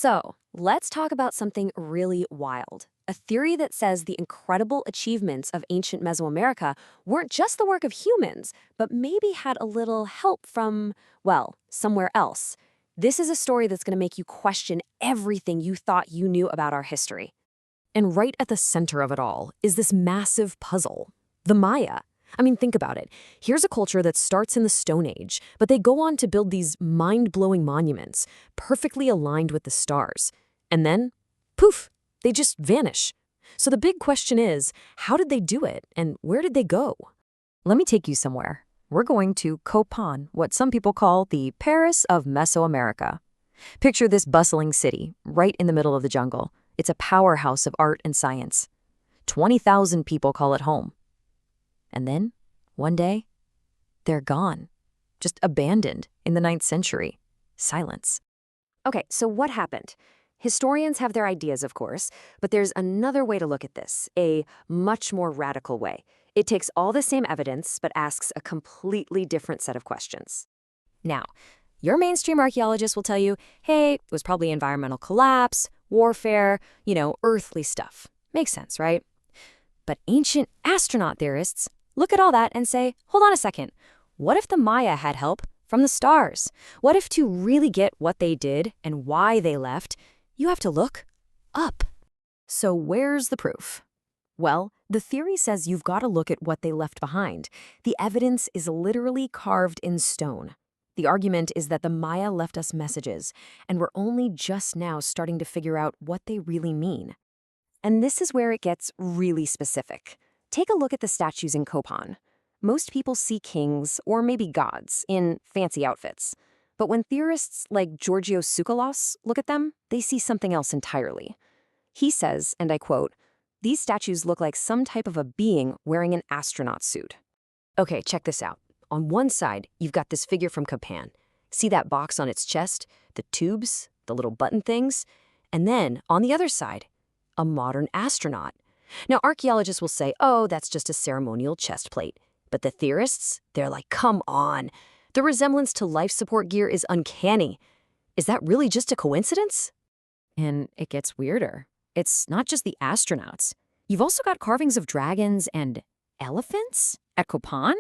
So, let's talk about something really wild. A theory that says the incredible achievements of ancient Mesoamerica weren't just the work of humans, but maybe had a little help from, well, somewhere else. This is a story that's going to make you question everything you thought you knew about our history. And right at the center of it all is this massive puzzle, the Maya. I mean, think about it. Here's a culture that starts in the Stone Age, but they go on to build these mind-blowing monuments, perfectly aligned with the stars. And then, poof, they just vanish. So the big question is, how did they do it, and where did they go? Let me take you somewhere. We're going to Copan, what some people call the Paris of Mesoamerica. Picture this bustling city, right in the middle of the jungle. It's a powerhouse of art and science. 20,000 people call it home. And then, one day, they're gone. Just abandoned in the 9th century. Silence. Okay, so what happened? Historians have their ideas, of course, but there's another way to look at this, a much more radical way. It takes all the same evidence, but asks a completely different set of questions. Now, your mainstream archaeologist will tell you, hey, it was probably environmental collapse, warfare, earthly stuff. Makes sense, right? But ancient astronaut theorists look at all that and say, hold on a second, what if the Maya had help from the stars? What if to really get what they did and why they left, you have to look up? So where's the proof? Well, the theory says you've got to look at what they left behind. The evidence is literally carved in stone. The argument is that the Maya left us messages, and we're only just now starting to figure out what they really mean. And this is where it gets really specific. Take a look at the statues in Copan. Most people see kings, or maybe gods, in fancy outfits. But when theorists like Georgios Tsoukalos look at them, they see something else entirely. He says, and I quote, "These statues look like some type of a being wearing an astronaut suit." Okay, check this out. On one side, you've got this figure from Copan. See that box on its chest, the tubes, the little button things? And then, on the other side, a modern astronaut. Now, archaeologists will say, oh, that's just a ceremonial chest plate. But the theorists, they're like, come on. The resemblance to life support gear is uncanny. Is that really just a coincidence? And it gets weirder. It's not just the astronauts. You've also got carvings of dragons and elephants at Copan.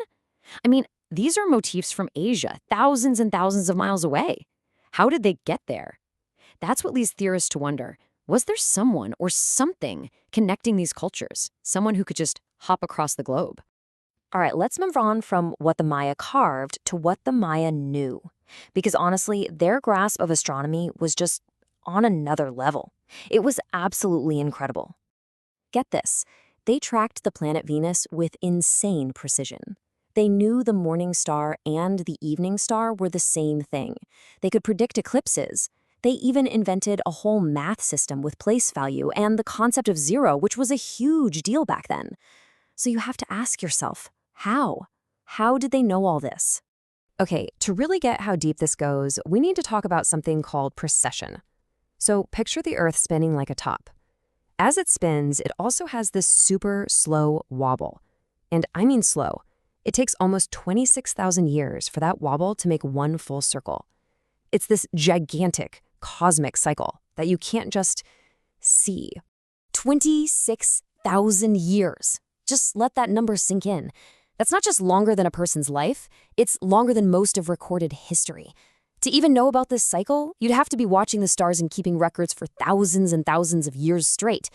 I mean, these are motifs from Asia, thousands and thousands of miles away. How did they get there? That's what leads theorists to wonder. Was there someone or something connecting these cultures? Someone who could just hop across the globe? All right, let's move on from what the Maya carved to what the Maya knew. Because honestly, their grasp of astronomy was just on another level. It was absolutely incredible. Get this, they tracked the planet Venus with insane precision. They knew the morning star and the evening star were the same thing. They could predict eclipses. They even invented a whole math system with place value and the concept of zero, which was a huge deal back then. So you have to ask yourself, how? How did they know all this? Okay, to really get how deep this goes, we need to talk about something called precession. So picture the Earth spinning like a top. As it spins, it also has this super slow wobble. And I mean slow. It takes almost 26,000 years for that wobble to make one full circle. It's this gigantic cosmic cycle that you can't just see. 26,000 years. Just let that number sink in. That's not just longer than a person's life, it's longer than most of recorded history. To even know about this cycle, you'd have to be watching the stars and keeping records for thousands and thousands of years straight.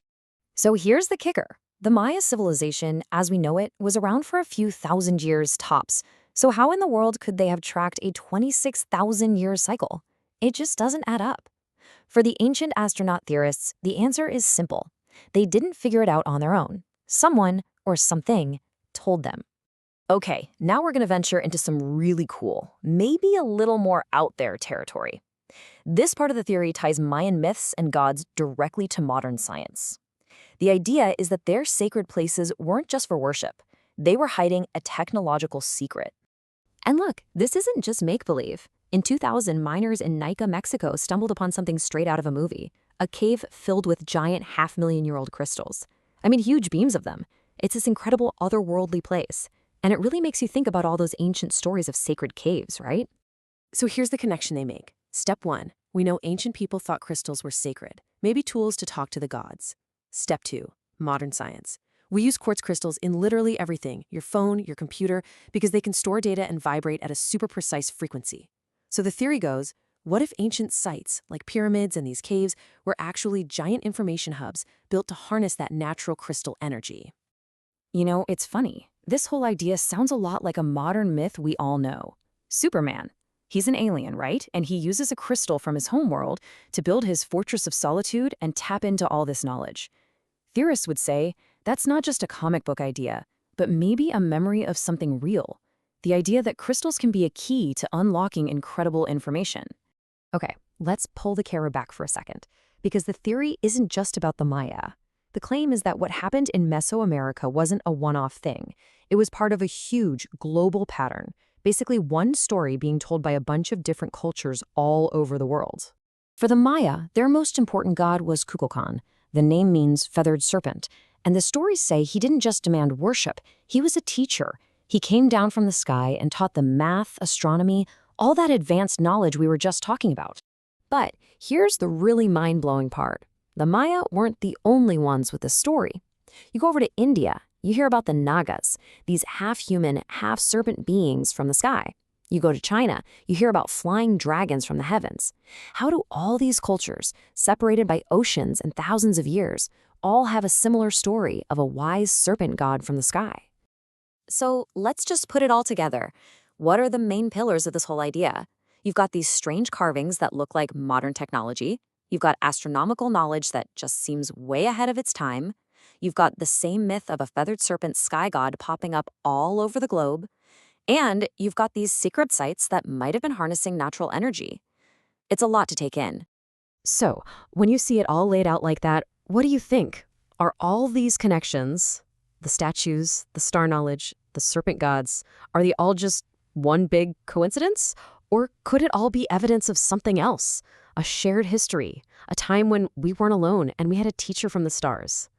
So here's the kicker. The Maya civilization, as we know it, was around for a few thousand years tops. So how in the world could they have tracked a 26,000-year cycle? It just doesn't add up. For the ancient astronaut theorists, the answer is simple. They didn't figure it out on their own. Someone, or something, told them. Okay, now we're going to venture into some really cool, maybe a little more out there territory. This part of the theory ties Mayan myths and gods directly to modern science. The idea is that their sacred places weren't just for worship. They were hiding a technological secret. And look, this isn't just make-believe. In 2000, miners in Nica, Mexico stumbled upon something straight out of a movie, a cave filled with giant half-million-year-old crystals. I mean, huge beams of them. It's this incredible otherworldly place. And it really makes you think about all those ancient stories of sacred caves, right? So here's the connection they make. Step 1. We know ancient people thought crystals were sacred, maybe tools to talk to the gods. Step 2. Modern science. We use quartz crystals in literally everything, your phone, your computer, because they can store data and vibrate at a super precise frequency. So the theory goes, what if ancient sites, like pyramids and these caves, were actually giant information hubs built to harness that natural crystal energy? You know, it's funny. This whole idea sounds a lot like a modern myth we all know. Superman. He's an alien, right? And he uses a crystal from his homeworld to build his fortress of solitude and tap into all this knowledge. Theorists would say that's not just a comic book idea, but maybe a memory of something real. The idea that crystals can be a key to unlocking incredible information. Okay, let's pull the camera back for a second, because the theory isn't just about the Maya. The claim is that what happened in Mesoamerica wasn't a one-off thing. It was part of a huge global pattern, basically one story being told by a bunch of different cultures all over the world. For the Maya, their most important god was Kukulkan. The name means feathered serpent, and the stories say he didn't just demand worship, he was a teacher. He came down from the sky and taught them math, astronomy, all that advanced knowledge we were just talking about. But here's the really mind-blowing part. The Maya weren't the only ones with this story. You go over to India, you hear about the Nagas, these half-human, half-serpent beings from the sky. You go to China, you hear about flying dragons from the heavens. How do all these cultures, separated by oceans and thousands of years, all have a similar story of a wise serpent god from the sky? So let's just put it all together. What are the main pillars of this whole idea? You've got these strange carvings that look like modern technology. You've got astronomical knowledge that just seems way ahead of its time. You've got the same myth of a feathered serpent sky god popping up all over the globe. And you've got these secret sites that might have been harnessing natural energy. It's a lot to take in. So, when you see it all laid out like that, what do you think? Are all these connections, the statues, the star knowledge, the serpent gods, are they all just one big coincidence? Or could it all be evidence of something else? A shared history, a time when we weren't alone and we had a teacher from the stars?